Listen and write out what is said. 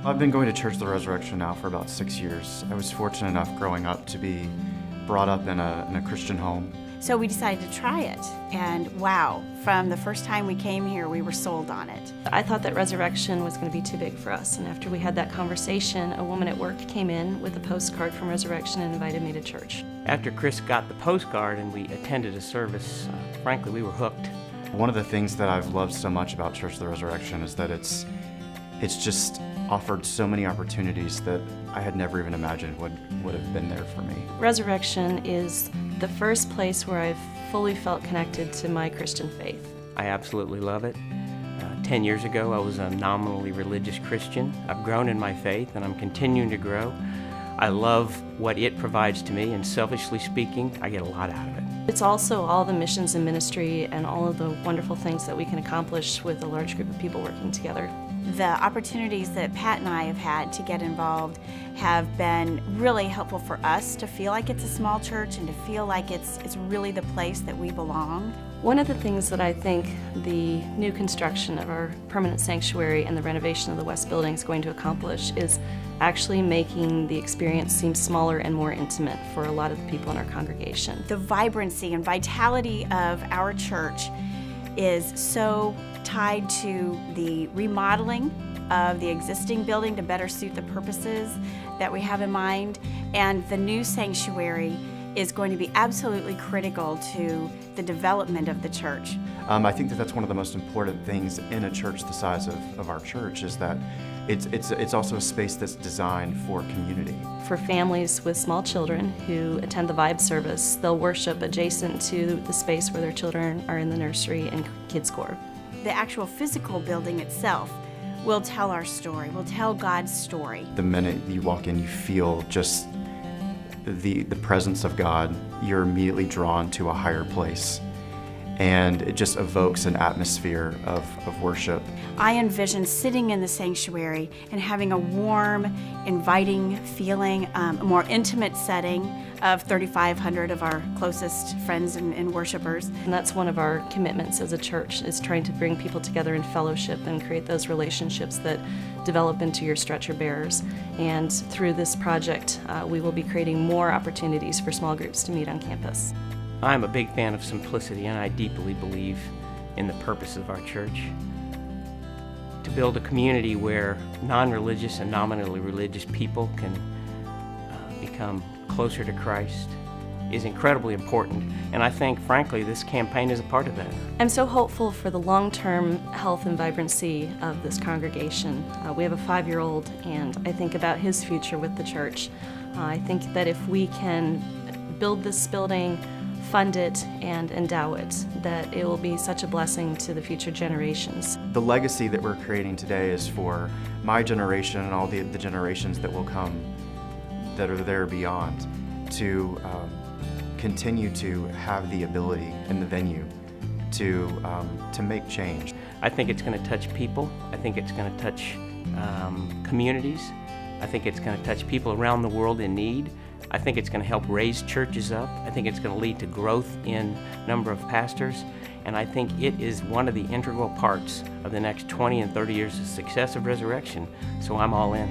I've been going to Church of the Resurrection now for about 6 years. I was fortunate enough growing up to be brought up in a Christian home. So we decided to try it, and wow, from the first time we came here, we were sold on it. I thought that Resurrection was going to be too big for us, and after we had that conversation, a woman at work came in with a postcard from Resurrection and invited me to church. After Chris got the postcard and we attended a service, frankly, we were hooked. One of the things that I've loved so much about Church of the Resurrection is that it's just offered so many opportunities that I had never even imagined would have been there for me. Resurrection is the first place where I've fully felt connected to my Christian faith. I absolutely love it. 10 years ago, I was a nominally religious Christian. I've grown in my faith and I'm continuing to grow. I love what it provides to me, and selfishly speaking, I get a lot out of it. It's also all the missions and ministry and all of the wonderful things that we can accomplish with a large group of people working together. The opportunities that Pat and I have had to get involved have been really helpful for us to feel like it's a small church and to feel like it's really the place that we belong. One of the things that I think the new construction of our permanent sanctuary and the renovation of the West Building is going to accomplish is actually making the experience seem smaller and more intimate for a lot of the people in our congregation. The vibrancy and vitality of our church is so tied to the remodeling of the existing building to better suit the purposes that we have in mind, and the new sanctuary is going to be absolutely critical to the development of the church. I think that that's one of the most important things in a church the size of our church, is that it's also a space that's designed for community. For families with small children who attend the Vibe service, they'll worship adjacent to the space where their children are in the nursery and kids' corps. The actual physical building itself will tell our story, will tell God's story. The minute you walk in, you feel just the presence of God. You're immediately drawn to a higher place, and it just evokes an atmosphere of worship. I envision sitting in the sanctuary and having a warm, inviting feeling, a more intimate setting of 3,500 of our closest friends and worshipers. And that's one of our commitments as a church, is trying to bring people together in fellowship and create those relationships that develop into your stretcher bearers. And through this project, we will be creating more opportunities for small groups to meet on campus. I'm a big fan of simplicity, and I deeply believe in the purpose of our church. To build a community where non-religious and nominally religious people can become closer to Christ is incredibly important, and I think, frankly, this campaign is a part of that. I'm so hopeful for the long-term health and vibrancy of this congregation. We have a 5-year-old, and I think about his future with the church. I think that if we can build this building, fund it, and endow it, that it will be such a blessing to the future generations. The legacy that we're creating today is for my generation and all the generations that will come, that are there beyond, to continue to have the ability and the venue to make change. I think it's going to touch people. I think it's going to touch communities. I think it's going to touch people around the world in need. I think it's going to help raise churches up. I think it's going to lead to growth in number of pastors. And I think it is one of the integral parts of the next 20 and 30 years of success of Resurrection. So I'm all in.